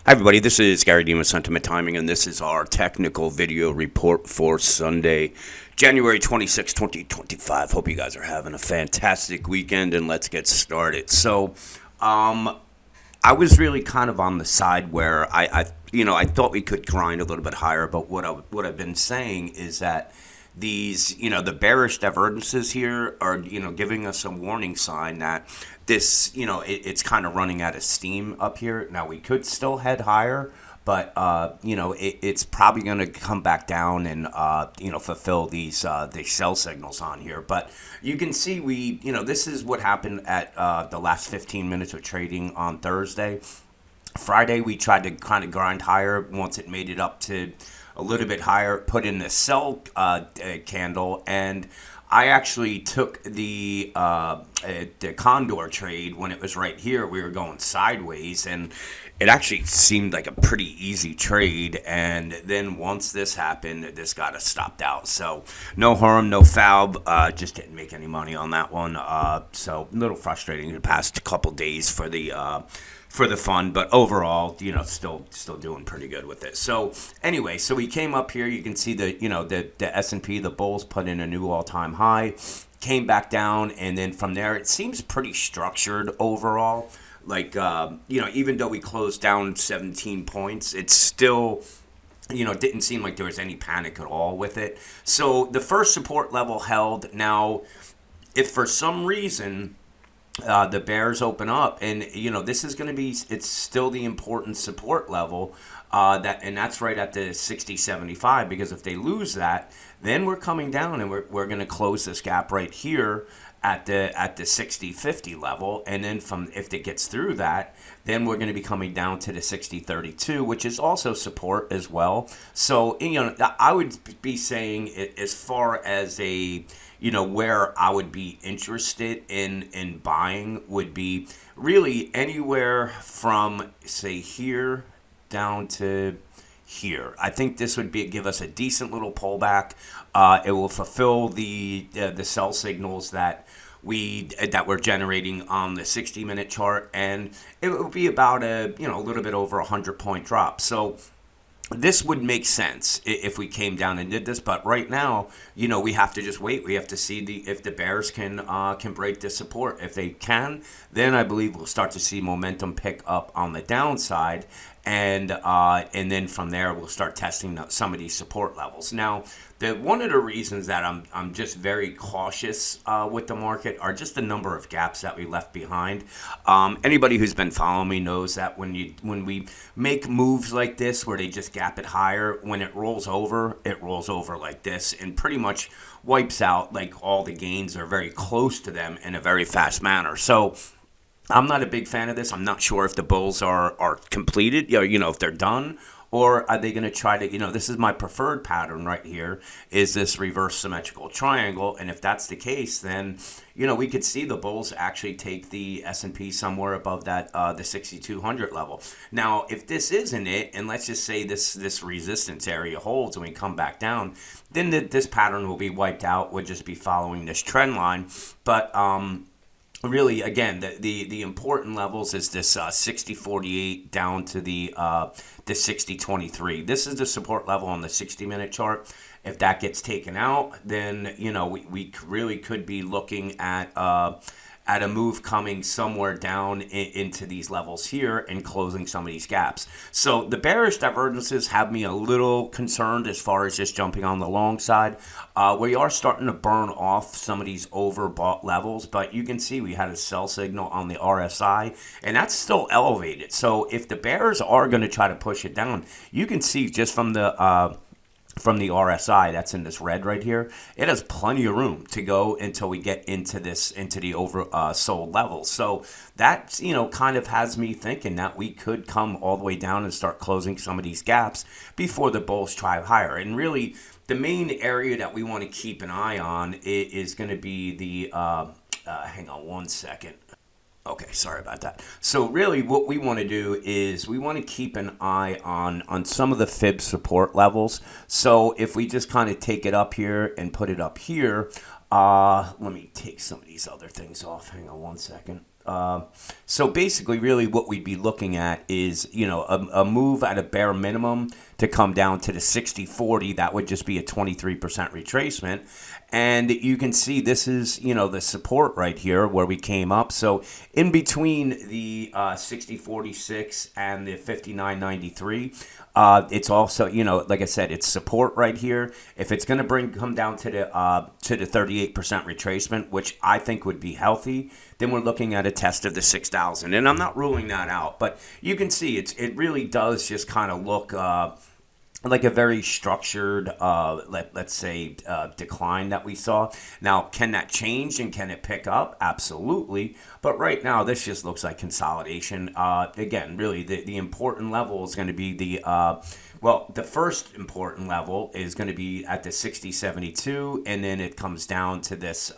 Hi, everybody. This is Gary Demas, Sentiment Timing, and this is our technical video report for Sunday, January 26, 2025. Hope you guys are having a fantastic weekend, and let's get started. I was really kind of on the side where I thought we could grind a little bit higher, but what I've been saying is that the bearish divergences here are, giving us a warning sign that it's kind of running out of steam up here. Now we could still head higher, but it's probably going to come back down and fulfill these sell signals on here. But you can see this is what happened at the last 15 minutes of trading on Thursday. Friday, we tried to kind of grind higher. Once it made it up to a little bit higher, put in the sell candle, and I actually took the Condor trade when it was right here. We were going sideways, and it actually seemed like a pretty easy trade. And then once this happened, this got us stopped out. So no harm, no foul. Just didn't make any money on that one. So a little frustrating the past couple days for the fund, but overall, still doing pretty good with it. So anyway, so we came up here. You can see the S&P, the bulls put in a new all-time high, came back down, and then from there, it seems pretty structured overall. Like, even though we closed down 17 points, it's still, didn't seem like there was any panic at all with it. So the first support level held. Now, if for some reason the bears open up, and this is going to be, it's still the important support level, and that's right at the 60.75, because if they lose that, then we're coming down, and we're going to close this gap right here at the 60.50 level, and then if it gets through that, then we're going to be coming down to the 60.32, which is also support as well. So I would be saying, as far as where I would be interested in buying would be really anywhere from, say, here down to here. I think this would give us a decent little pullback. It will fulfill the sell signals that we're generating on the 60-minute chart, and it will be about a little bit over 100-point drop. So this would make sense if we came down and did this, but right now, we have to just wait. We have to see if the bears can break this support. If they can, then I believe we'll start to see momentum pick up on the downside, and then from there we'll start testing some of these support levels. Now, one of the reasons that I'm just very cautious with the market are just the number of gaps that we left behind. Anybody who's been following me knows that when we make moves like this where they just gap it higher, when it rolls over like this and pretty much wipes out, like, all the gains are very close to them in a very fast manner. So I'm not a big fan of this. I'm not sure if the bulls are completed, if they're done, or are they going to try to, this is my preferred pattern right here, is this reverse symmetrical triangle. And if that's the case, then, we could see the bulls actually take the S&P somewhere above that, the 6,200 level. Now, if this isn't it, and let's just say this resistance area holds and we come back down, then this pattern will be wiped out. We'll just be following this trend line. But, really, again, the important levels is this 60.48 down to the 60.23. This is the support level on the 60-minute chart. If that gets taken out, then we really could be looking at a move coming somewhere down into these levels here and closing some of these gaps. So the bearish divergences have me a little concerned as far as just jumping on the long side. We are starting to burn off some of these overbought levels, but you can see we had a sell signal on the RSI, and that's still elevated. So if the bears are going to try to push it down, you can see just from the RSI that's in this red right here, it has plenty of room to go until we get into the oversold levels. So that, kind of has me thinking that we could come all the way down and start closing some of these gaps before the bulls try higher. And really, the main area that we want to keep an eye on is going to be the, hang on one second. Okay, sorry about that. So really what we want to do is we want to keep an eye on some of the fib support levels. So if we just kind of take it up here and put it up here, let me take some of these other things off. Hang on one second. So basically, really, what we'd be looking at is, a move at a bare minimum to come down to the 60-40. That would just be a 23% retracement. And you can see this is, the support right here where we came up. So in between the 60.46 and the 59.93, it's also, like I said, it's support right here. If it's going to come down to the 38% retracement, which I think would be healthy, then we're looking at a test of the 6,000. And I'm not ruling that out, but you can see it really does just kind of look like a very structured, let's say, decline that we saw. Now, can that change and can it pick up? Absolutely. But right now, this just looks like consolidation. Again, really, the important level is going to be the first important level is going to be at the 60.72, and then it comes down to this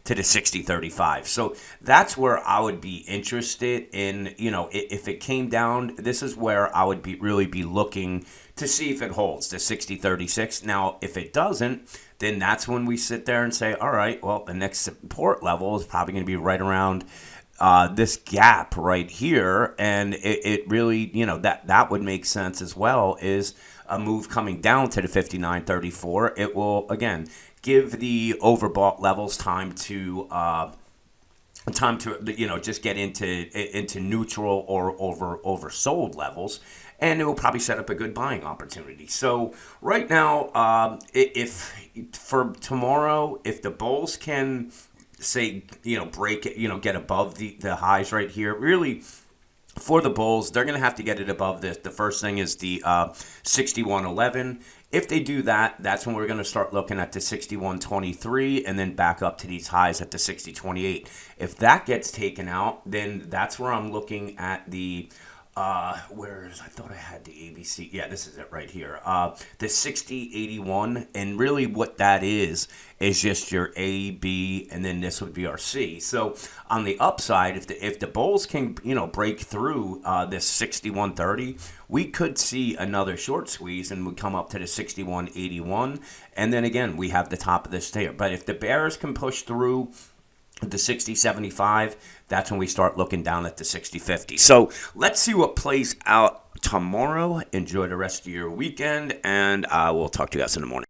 to the 60.35. So that's where I would be interested in. If it came down, this is where I would really be looking to see if it holds the 60.36. Now, if it doesn't, then that's when we sit there and say, all right, well, the next support level is probably going to be right around this gap right here, and it really, that would make sense as well, is a move coming down to the 59.34. It will, again, give the overbought levels time to just get into neutral or oversold levels, and it will probably set up a good buying opportunity. So right now, if for tomorrow, if the bulls can say, break it, get above the highs right here, really, for the bulls, they're going to have to get it above this. The first thing is the 61.11. If they do that, that's when we're going to start looking at the 61.23 and then back up to these highs at the 60.28. If that gets taken out, then that's where I'm looking at the I thought I had the ABC. Yeah, this is it right here. The 60.81, and really what that is just your A, B, and then this would be our C. So on the upside, if the bulls can break through this 61.30, we could see another short squeeze and we come up to the 61.81, and then again we have the top of this tier. But if the bears can push through the 60.75, that's when we start looking down at the 60.50. So let's see what plays out tomorrow. Enjoy the rest of your weekend, and I will talk to you guys in the morning.